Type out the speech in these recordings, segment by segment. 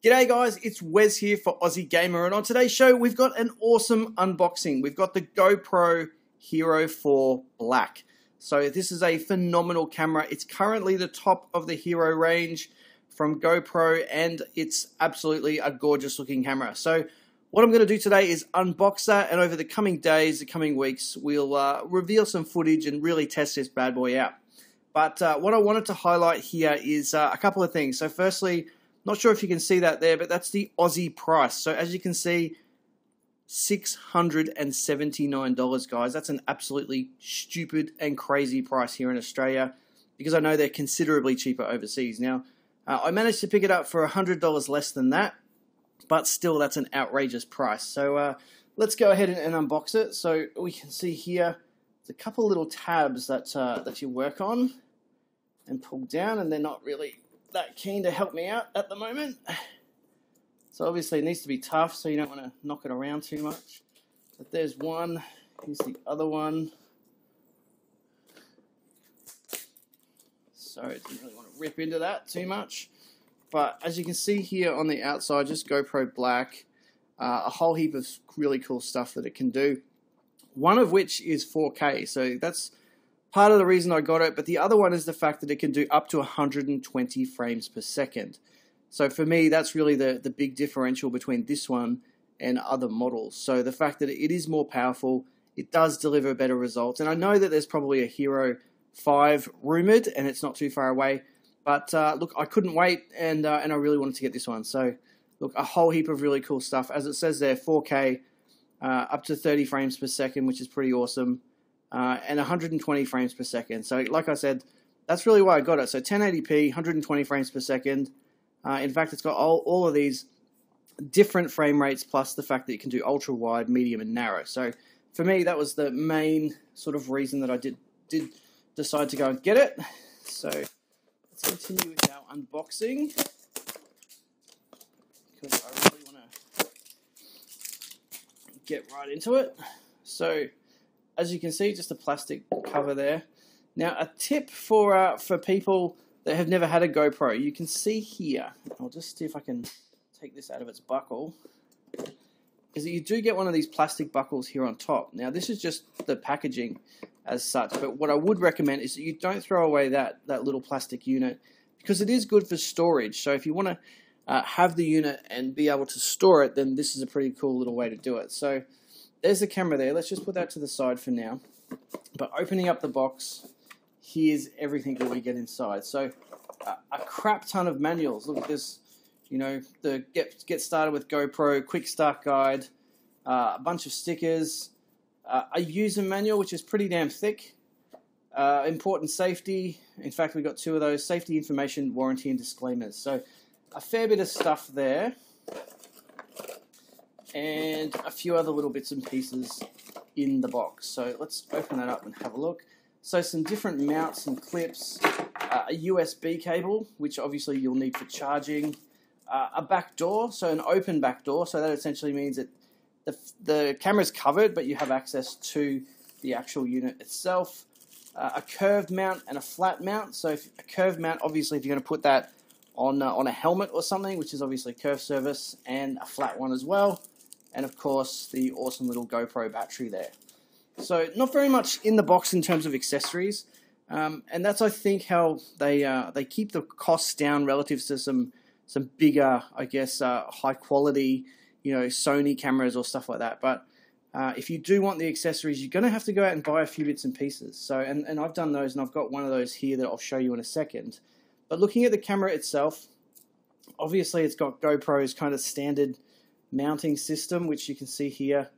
G'day guys, it's Wes here for Aussie Gamer, and on today's show we've got an awesome unboxing. We've got the GoPro Hero4 Black. So this is a phenomenal camera. It's currently the top of the Hero range from GoPro, and it's absolutely a gorgeous looking camera. So what I'm going to do today is unbox that, and over the coming days, the coming weeks, we'll reveal some footage and really test this bad boy out. But what I wanted to highlight here is a couple of things. So firstly, not sure if you can see that there, but that's the Aussie price. So as you can see, $679, guys. That's an absolutely stupid and crazy price here in Australia, because I know they're considerably cheaper overseas. Now, I managed to pick it up for $100 less than that, but still that's an outrageous price. So let's go ahead and unbox it. So we can see here, there's a couple little tabs that, that you work on and pull down, and they're not really that keen to help me out at the moment. So obviously it needs to be tough, so you don't want to knock it around too much. But there's one, here's the other one. So I didn't really want to rip into that too much. But as you can see here on the outside, just GoPro Black, a whole heap of really cool stuff that it can do. One of which is 4K, so that's part of the reason I got it, but the other one is the fact that it can do up to 120 frames per second. So for me, that's really the big differential between this one and other models. So the fact that it is more powerful, it does deliver better results. And I know that there's probably a Hero 5 rumored, and it's not too far away. But look, I couldn't wait, and I really wanted to get this one. So look, a whole heap of really cool stuff. As it says there, 4K, up to 30 frames per second, which is pretty awesome. And 120 frames per second. So like I said, that's really why I got it. So 1080p, 120 frames per second. In fact, it's got all of these different frame rates, plus the fact that it can do ultra wide, medium, and narrow. So for me, that was the main sort of reason that I did decide to go and get it. So let's continue with our unboxing, because I really want to get right into it. So as you can see, just a plastic cover there. Now, a tip for people that have never had a GoPro, you can see here, I'll just see if I can take this out of its buckle, is that you do get one of these plastic buckles here on top. Now, this is just the packaging as such, but what I would recommend is that you don't throw away that little plastic unit, because it is good for storage. So if you want to have the unit and be able to store it, then this is a pretty cool little way to do it. So there's the camera there. Let's just put that to the side for now. But opening up the box, here's everything that we get inside. So a crap ton of manuals. Look at this, you know, the get started with GoPro, quick start guide, a bunch of stickers, a user manual, which is pretty damn thick, important safety. In fact, we got two of those, safety information, warranty, and disclaimers. So a fair bit of stuff there, and a few other little bits and pieces in the box. So let's open that up and have a look. So some different mounts and clips, a USB cable, which obviously you'll need for charging, a back door, so an open back door, so that essentially means that the camera's covered, but you have access to the actual unit itself, a curved mount and a flat mount. So if a curved mount, obviously if you're going to put that on a helmet or something, which is obviously curved surface, and a flat one as well. And of course, the awesome little GoPro battery there. So not very much in the box in terms of accessories, and that's, I think, how they keep the costs down relative to some bigger, I guess, high quality, you know, Sony cameras or stuff like that. But if you do want the accessories, you're going to have to go out and buy a few bits and pieces. So and I've done those, and I've got one of those here that I'll show you in a second. But looking at the camera itself, obviously it's got GoPro's kind of standard mounting system, which you can see here.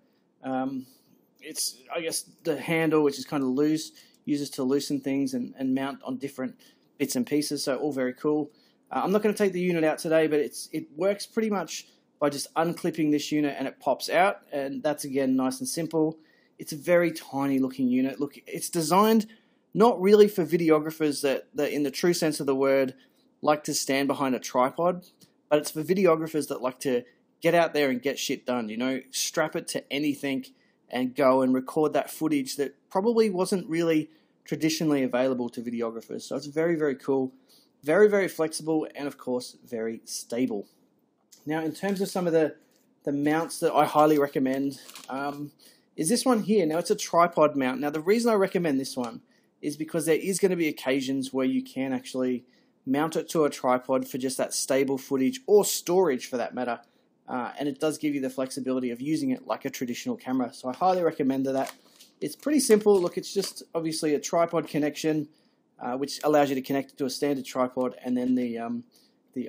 It's, I guess, the handle, which is kind of loose, uses to loosen things and mount on different bits and pieces, so all very cool. I'm not going to take the unit out today, but it works pretty much by just unclipping this unit and it pops out, and that's, again, nice and simple. It's a very tiny looking unit. Look, it's designed not really for videographers that in the true sense of the word, like to stand behind a tripod, but it's for videographers that like to get out there and get shit done, you know, strap it to anything and go and record that footage that probably wasn't really traditionally available to videographers. So it's very, very cool, very, very flexible, and of course, very stable. Now, in terms of some of the mounts that I highly recommend, is this one here. Now, it's a tripod mount. Now, the reason I recommend this one is because there is going to be occasions where you can actually mount it to a tripod for just that stable footage or storage for that matter. And it does give you the flexibility of using it like a traditional camera. So I highly recommend that. It's pretty simple. Look, it's just obviously a tripod connection, which allows you to connect it to a standard tripod, and then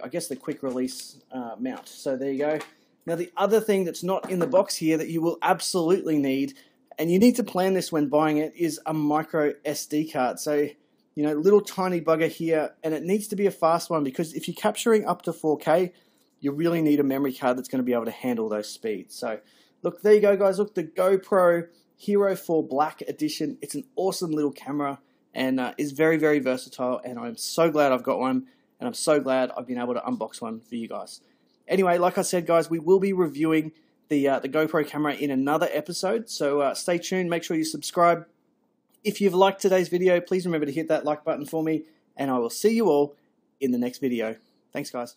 I guess the quick release mount. So there you go. Now the other thing that's not in the box here that you will absolutely need, and you need to plan this when buying it, is a micro SD card. So, you know, little tiny bugger here, and it needs to be a fast one, because if you're capturing up to 4K, you really need a memory card that's going to be able to handle those speeds. So look, there you go, guys. Look, the GoPro Hero4 Black edition. It's an awesome little camera and is very, very versatile, and I'm so glad I've got one, and I'm so glad I've been able to unbox one for you guys. Anyway, like I said, guys, we will be reviewing the GoPro camera in another episode, so stay tuned. Make sure you subscribe. If you've liked today's video, please remember to hit that like button for me, and I will see you all in the next video. Thanks, guys.